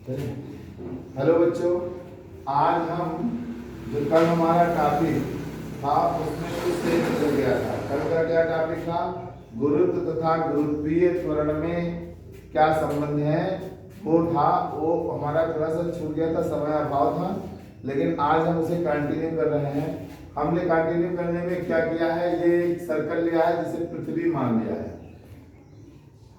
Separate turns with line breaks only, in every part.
Hello बच्चों, आज हम जो कल हमारा टॉपिक था उसमें कुछ चेंज हो गया था। कल का क्या टॉपिक था? गुरुत्व तथा गुरुत्वीय त्वरण में क्या संबंध है वो था। वो हमारा थोड़ा सा छूट गया था, समय अभाव था, लेकिन आज हम उसे कंटिन्यू कर रहे हैं। हमने कंटिन्यू करने में क्या किया है, ये एक सर्कल लिया है जिसे पृथ्वी मान लिया है।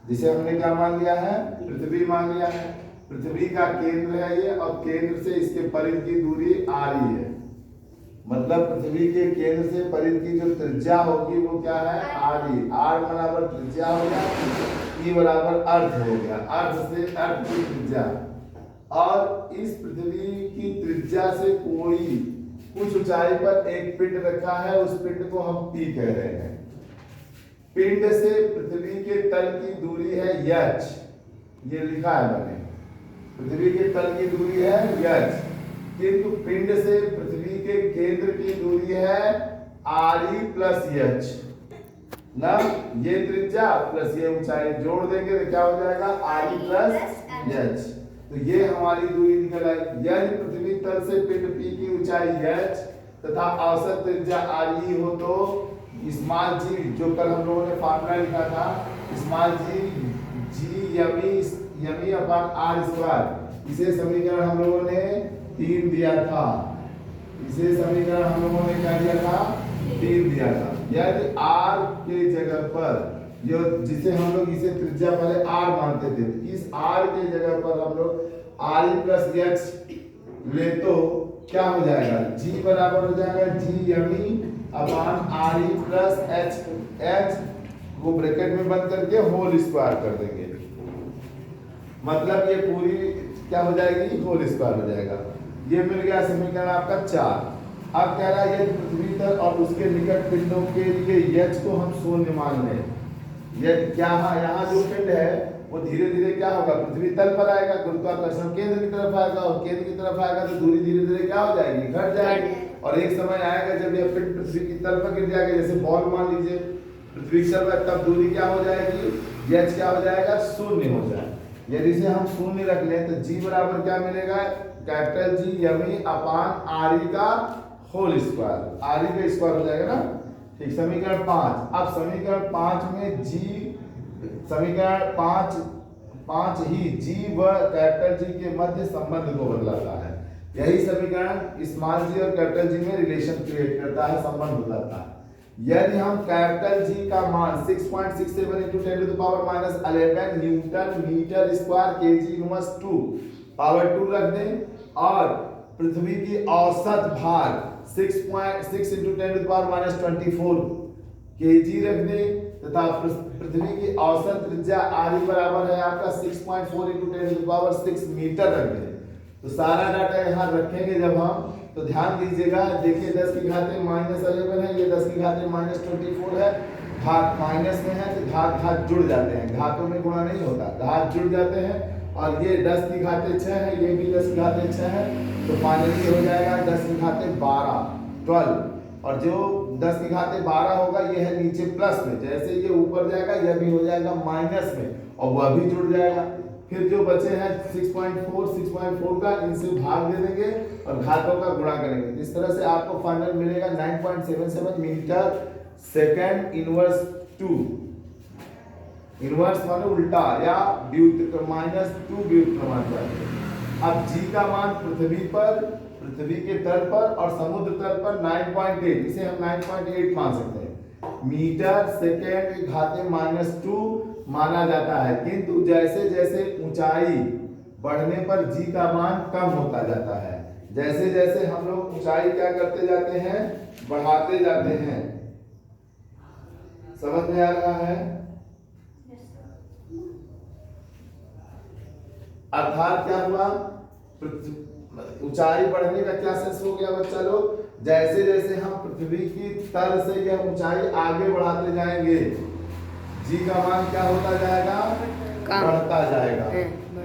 जिसे हमने क्या मान लिया है? पृथ्वी मान लिया है। पृथ्वी का केंद्र है ये, और केंद्र से इसके परिध की दूरी r ही है। मतलब पृथ्वी के केंद्र से परिध की जो त्रिज्या होगी वो क्या है? r ही। r बराबर त्रिज्या हो गया, e बराबर अर्थ हो गया, अर्थ से अर्थ की त्रिज्या। और इस पृथ्वी की त्रिज्या से कोई कुछ ऊंचाई पर एक पिंड रखा है, उस पिंड को हम p कह रहे हैं। पिंड से पृथ्वी के तल की दूरी है h, ये लिखा है मैंने। पृथ्वी के तल की दूरी है h, किंतु पिंड से पृथ्वी के केंद्र की दूरी है re प्लस h ना। ये त्रिज्या प्लस ये ऊंचाई जोड़ देंगे तो क्या हो जाएगा? re plus h। तो ये हमारी दूरी निकल आई। यदि पृथ्वी तल से पिंड p की ऊंचाई h तथा औसत त्रिज्या re हो तो स्मॉल जी, जो कल हम लोगों ने फार्मूला लिखा था, small G yummy upon R square, इसे समीकरण हम लोगों ने 3 दिया था। इसे समीकरण हम लोगों ने क्या दिया था? 3 दिया था। यदि r के जगह पर जो जिसे हम लोग इसे त्रिज्या पहले r मानते थे, इस r के जगह पर हम लोग re प्लस h ले तो क्या हो जाएगा? g बराबर हो जाएगा G yummy upon re plus h को ब्रैकेट में बंद करके होल स्क्वायर कर देंगे। मतलब ये पूरी क्या हो जाएगी? होल स्क्वायर हो जाएगा। ये मिल गया समीकरण आपका 4। अब कह रहा है यदि पृथ्वी तल और उसके निकट पिंडों के लिए h को हम शून्य मान लें। ये क्या, यहाँ जो पिंड है वो धीरे धीरे क्या होगा? पृथ्वी तल पर आएगा, गुरुत्वाकर्षण केंद्र की तरफ आएगा, और केंद्र की तरफ आएगा तो दूरी धीरे धीरे क्या हो जाएगी? घट जाएगी। और एक समय आएगा जब यह पिंड पृथ्वी की तल पर गिर जाएगा, जैसे बॉल मान लीजिए पृथ्वी की तल पर, तब दूरी क्या हो जाएगी? h क्या हो जाएगा? शून्य हो जाएगा। यदि इसे हम शून्य रख लें तो g बराबर क्या मिलेगा? Capital G yummy upon re का होल स्क्वायर, re का स्क्वायर हो जाएगा ना। ठीक, समीकरण 5। अब समीकरण 5 में g, समीकरण 5 ही g व कैपिटल जी के मध्य संबंध को बदलाता है। यही समीकरण स्मॉल जी और कैपिटल जी में रिलेशन क्रिएट करता है, संबंध बताता है। यदि हम कैपिटल जी का मान 6.67 into 10 to the power minus 11 newton metre square KG inverse 2 power 2 रख दें, और पृथ्वी की औसत भार 6.6 into 10 to the power minus 24 KG रख दें, तथा पृथ्वी की औसत त्रिज्या re बराबर है आपका 6.4 into 10 to the power 6 metre रख दें। तो सारा डाटा यहाँ रखेंगे जब हम, तो ध्यान दीजिएगा। देखिए 10 की घाते -11 है, ये 10 की घाते -24 है। घात माइनस में है तो घात जुड़ जाते हैं, घातों में गुणा नहीं होता, घात जुड़ जाते हैं। और ये 10 की घाते 6 है, ये भी 10 की घाते 6 है, तो फाइनली हो जाएगा 10 की घाते 12। और जो 10 की घाते 12 होगा ये है नीचे प्लस में, जैसे ये ऊपर जाएगा यह भी हो जाएगा माइनस में, और वह भी जुड़ जाएगा। फिर जो बचे हैं 6.4 का इनसे भाग दे देंगे और घातों का गुणा करेंगे। इस तरह से आपको फाइनल मिलेगा 9.77 मीटर सेकंड इनवर्स 2। इनवर्स माने उल्टा या व्युत्क्रम -2 व्युत्क्रमानुपात। अब g का मान पृथ्वी के तल पर और समुद्र तल पर 9.8, इसे हम 9.8 मान सकते हैं। मीटर सेकेंड की घाते -2 माना जाता है, किंतु जैसे जैसे ऊंचाई बढ़ने पर g का मान कम होता जाता है। जैसे जैसे हम लोग ऊंचाई क्या करते जाते हैं? बढ़ाते जाते हैं। समझ में आ रहा है? अर्थात क्या हुआ? ऊंचाई बढ़ने का क्या सेंस हो गया बच्चा लोग? जैसे जैसे हम पृथ्वी की तल से यह ऊंचाई आगे बढ़ाते जाएंगे, जी का मान क्या होता जाएगा? बढ़ता जाएगा।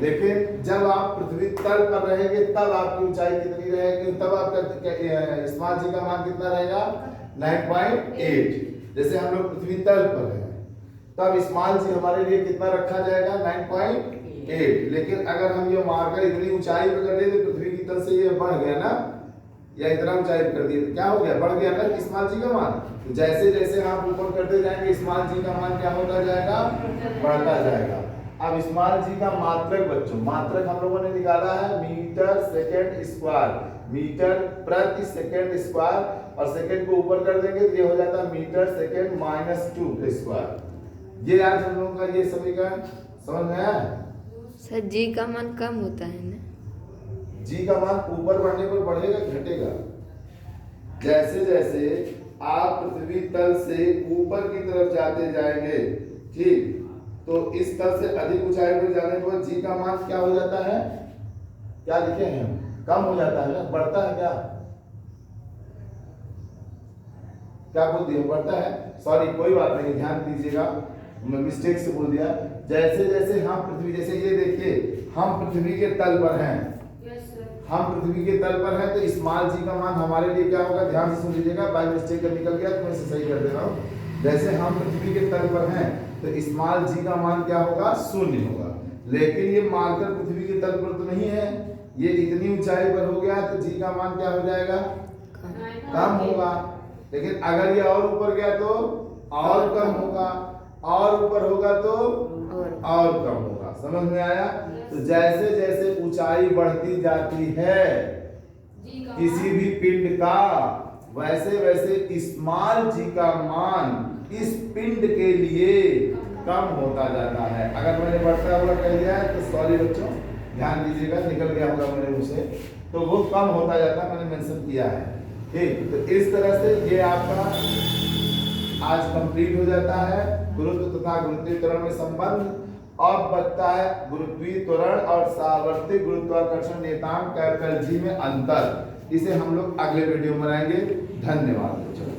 लेकिन जब आप पृथ्वी तल पर रहेंगे तब आपकी ऊंचाई कितनी रहेगी? तब आपका स्मॉल जी का मान कितना रहेगा? 9.8। जैसे हम लोग पृथ्वी तल पर हैं तब स्मॉल जी हमारे लिए कितना रखा जाएगा? 9.8। 8। लेकिन अगर हम ये मार्कर इतनी ऊंचाई पे कर दिए तो पृथ्वी की तल से ये बढ़ गया ना, या इतना ऊंचाई पे कर दिए तो क्या हो गया, बढ़ गया ना स्मॉल जी का मान। तो जैसे जैसे आप ऊपर करते जाएंगे स्मॉल जी का मान क्या होता जाएगा, बढ़ता जाएगा। अब स्मॉल जी का मात्रक बच्चों, मात्रक हम लोगों ने निकाला है मीटर सेकेंड स्क्वायर, मीटर प्रति सेकेंड स्क्वायर, और सेकेंड को ऊपर कर देंगे तो ये हो जाता है मीटर सेकेंड -2 का स्क्वायर। ये आज हम लोगों का ये समीकरण समझ में आया।
सर जी का मान कम होता है ना,
जी का मान ऊपर बढ़ने पर बढ़ेगा घटेगा। जैसे जैसे आप पृथ्वी तल से ऊपर की तरफ जाते जाएंगे, ठीक, तो इस तल से अधिक ऊंचाई पर जाने पर जी का मान क्या हो जाता है, क्या लिखे हैं, कम हो जाता है ना, बढ़ता है क्या, क्या बोल दिया, बढ़ता है, सॉरी कोई बात नहीं, ध्यान दीजिएगा, मैं मिस्टेक से बोल दिया। जैसे जैसे हम पृथ्वी, जैसे ये देखिए हम पृथ्वी के तल पर हैं, हम पृथ्वी के तल पर हैं, तो स्मॉल जी का मान हमारे लिए क्या होगा, ध्यान से सुन लीजिएगा, बाय मिस्टेक का निकल गया तो मैं इसे सही कर दे रहा हूँ। जैसे हम पृथ्वी के तल पर हैं तो स्मॉल जी का मान क्या होगा, 0 होगा। लेकिन ये मार्कर पृथ्वी के तल पर तो नहीं है, ये इतनी ऊंचाई पर हो गया तो जी का मान क्या हो जाएगा, कम होगा। लेकिन अगर ये और ऊपर गया तो और कम होगा, और ऊपर होगा तो और कम होगा। समझ में आया। तो जैसे जैसे ऊंचाई बढ़ती जाती है किसी भी पिंड का, वैसे वैसे स्मॉल जी का मान इस पिंड के लिए कम होता जाता है। अगर मैंने बढ़ता हुआ कह दिया है तो सॉरी बच्चों, ध्यान दीजिएगा, निकल गया होगा मेरे मुंह से, तो वो कम होता जाता है, मैंने मेंशन किया है, ठीक। तो इस तरह से ये आपका आज कंप्लीट हो जाता है गुरुत्व तथा गुरुत्वीय त्वरण में संबंध। अब बचता है गुरुत्वीय त्वरण और सावर्तिक गुरुत्वाकर्षण नियतांक कैपिटल जी में अंतर। इसे हम लोग अगले वीडियो में बनाएंगे। धन्यवाद बच्चों।